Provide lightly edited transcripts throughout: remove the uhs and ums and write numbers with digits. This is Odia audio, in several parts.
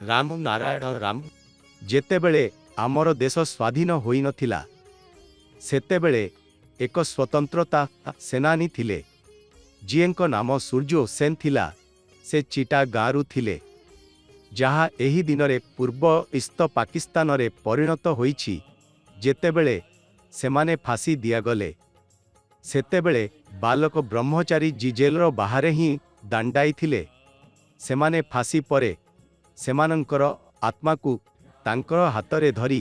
ରାମ ନାରାୟଣ ରାମ। ଯେତେବେଳେ ଆମର ଦେଶ ସ୍ୱାଧୀନ ହୋଇନଥିଲା ସେତେବେଳେ ଏକ ସ୍ୱତନ୍ତ୍ରତା ସେନାନୀ ଥିଲେ ଯିଏଙ୍କ ନାମ ସୂର୍ଯ୍ୟ ସେନ ଥିଲା। ସେ ଚିଟା ଗାଁରୁ ଥିଲେ, ଯାହା ଏହି ଦିନରେ ପୂର୍ବ ଇସ୍ତ ପାକିସ୍ତାନରେ ପରିଣତ ହୋଇଛି। ଯେତେବେଳେ ସେମାନେ ଫାଶୀ ଦିଆଗଲେ ସେତେବେଳେ ବାଲକ ବ୍ରହ୍ମଚାରୀ ଜେଲର ବାହାରେ ହିଁ ଦାଣ୍ଡାଇଥିଲେ। ସେମାନେ ଫାଶୀ ପରେ ସେମାନଙ୍କର ଆତ୍ମାକୁ ତାଙ୍କର ହାତରେ ଧରି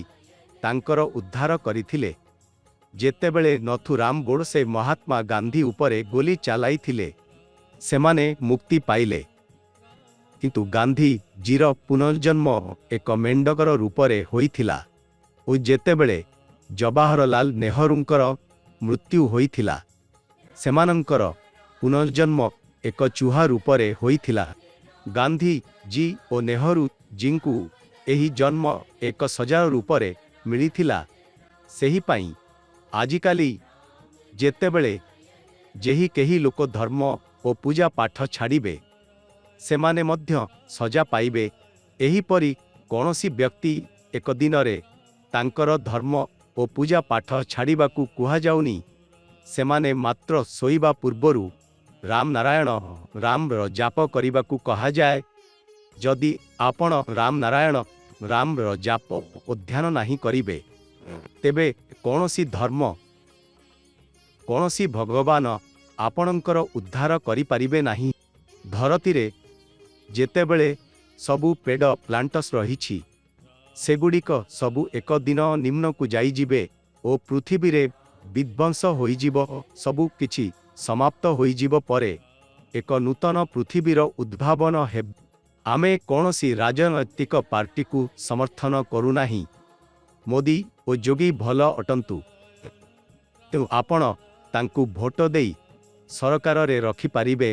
ତାଙ୍କର ଉଦ୍ଧାର କରିଥିଲେ। ଯେତେବେଳେ ନଥୁରାମ ଗୋଡ଼ସେ ମହାତ୍ମା ଗାନ୍ଧୀ ଉପରେ ଗୁଳି ଚାଲାଇଥିଲେ ସେମାନେ ମୁକ୍ତି ପାଇଲେ। କିନ୍ତୁ ଗାନ୍ଧୀଜୀର ପୁନର୍ଜନ୍ମ ଏକ ମେଣ୍ଡକର ରୂପରେ ହୋଇଥିଲା ଓ ଯେତେବେଳେ ଜବାହରଲାଲ ନେହରୁଙ୍କର ମୃତ୍ୟୁ ହୋଇଥିଲା ସେମାନଙ୍କର ପୁନର୍ଜନ୍ମ ଏକ ଚୁହା ରୂପରେ ହୋଇଥିଲା। ଗାନ୍ଧୀଜୀ ଓ ନେହରୁଜୀଙ୍କୁ ଏହି ଜନ୍ମ ଏକ ସଜା ରୂପରେ ମିଳିଥିଲା। ସେହିପାଇଁ ଆଜିକାଲି ଯେତେବେଳେ କେହି ଲୋକ ଧର୍ମ ଓ ପୂଜା ପାଠ ଛାଡ଼ିବେ ସେମାନେ ମଧ୍ୟ ସଜା ପାଇବେ। ଏହିପରି କୌଣସି ବ୍ୟକ୍ତି ଏକ ଦିନରେ ତାଙ୍କର ଧର୍ମ ଓ ପୂଜା ପାଠ ଛାଡ଼ିବାକୁ କୁହାଯାଉନି। ସେମାନେ ମାତ୍ର ଶୋଇବା ପୂର୍ବରୁ ରାମ ନାରାୟଣ ରାମର ଜାପ କରିବାକୁ କୁହାଯାଏ। ଯଦି ଆପଣ ରାମ ନାରାୟଣ ରାମର ଜାପ ଓ ଧ୍ୟାନ ନାହିଁ କରିବେ ତେବେ କୌଣସି ଧର୍ମ କୌଣସି ଭଗବାନ ଆପଣଙ୍କର ଉଦ୍ଧାର କରିପାରିବେ ନାହିଁ। ଧରତୀରେ ଯେତେବେଳେ ସବୁ ପେଡ଼ ପ୍ଲାଣ୍ଟସ୍ ରହିଛି ସେଗୁଡ଼ିକ ସବୁ ଏକ ଦିନ ନିମ୍ନକୁ ଯାଇଯିବେ ଓ ପୃଥିବୀରେ ବିଧ୍ୱଂସ ହୋଇଯିବ। ସବୁ କିଛି ସମାପ୍ତ ହୋଇଯିବ ପରେ ଏକ ନୂତନ ପୃଥିବୀର ଉଦ୍ଭାବନ ହେବ। ଆମେ କୌଣସି ରାଜନୈତିକ ପାର୍ଟିକୁ ସମର୍ଥନ କରୁନାହିଁ। ମୋଦି ଓ ଯୋଗୀ ଭଲ ଅଟନ୍ତୁ, ତେଣୁ ଆପଣ ତାଙ୍କୁ ଭୋଟ ଦେଇ ସରକାରରେ ରଖିପାରିବେ।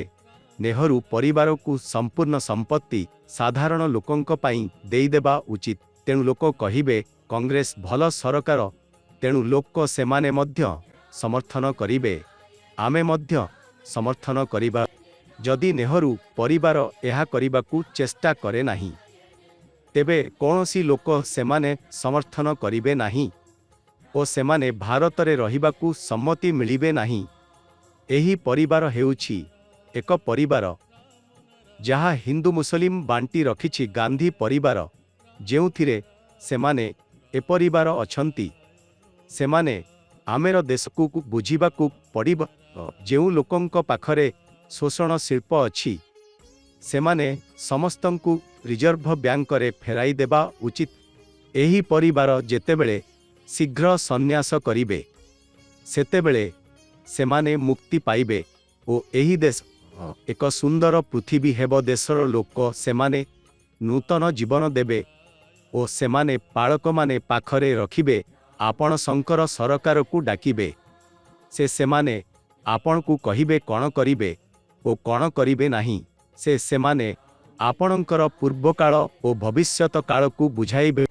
ନେହରୁ ପରିବାରକୁ ସମ୍ପୂର୍ଣ୍ଣ ସମ୍ପତ୍ତି ସାଧାରଣ ଲୋକଙ୍କ ପାଇଁ ଦେଇଦେବା ଉଚିତ। ତେଣୁ ଲୋକ କହିବେ କଂଗ୍ରେସ ଭଲ ସରକାର, ତେଣୁ ଲୋକ ସେମାନେ ମଧ୍ୟ ସମର୍ଥନ କରିବେ, ଆମେ ମଧ୍ୟ ସମର୍ଥନ କରିବା। ଯଦି ନେହରୁ ପରିବାର ଏହା କରିବାକୁ ଚେଷ୍ଟା କରେ ନାହିଁ ତେବେ କୌଣସି ଲୋକ ସେମାନେ ସମର୍ଥନ କରିବେ ନାହିଁ ଓ ସେମାନେ ଭାରତରେ ରହିବାକୁ ସମ୍ମତି ମିଳିବେ ନାହିଁ। ଏହି ପରିବାର ହେଉଛି ଏକ ପରିବାର ଯାହା ହିନ୍ଦୁ ମୁସଲିମ ବାଣ୍ଟି ରଖିଛି। ଗାନ୍ଧୀ ପରିବାର ଯେଉଁଥିରେ ସେମାନେ ଏ ପରିବାର ଅଛନ୍ତି ସେମାନେ ଆମର ଦେଶକୁ ବୁଝିବାକୁ ପଡ଼ିବ। ଯେଉଁ ଲୋକଙ୍କ ପାଖରେ ଶୋଷଣ ଶିଳ୍ପ ଅଛି ସେମାନେ ସମସ୍ତଙ୍କୁ ରିଜର୍ଭ ବ୍ୟାଙ୍କରେ ଫେରାଇ ଦେବା ଉଚିତ। ଏହି ପରିବାର ଯେତେବେଳେ ଶୀଘ୍ର ସନ୍ନ୍ୟାସ କରିବେ ସେତେବେଳେ ସେମାନେ ମୁକ୍ତି ପାଇବେ ଓ ଏହି ଦେଶ ଏକ ସୁନ୍ଦର ପୃଥିବୀ ହେବ। ଦେଶର ଲୋକ ସେମାନେ ନୂତନ ଜୀବନ ଦେବେ ଓ ସେମାନେ ପାଳକମାନେ ପାଖରେ ରଖିବେ। ଆପଣ ଶଙ୍କର ସରକାରକୁ ଡାକିବେ, ସେମାନେ ଆପଣଙ୍କୁ କହିବେ କ'ଣ କରିବେ ଓ କ'ଣ କରିବେ ନାହିଁ। ସେମାନେ ଆପଣଙ୍କର ପୂର୍ବକାଳ ଓ ଭବିଷ୍ୟତ କାଳକୁ ବୁଝାଇବେ।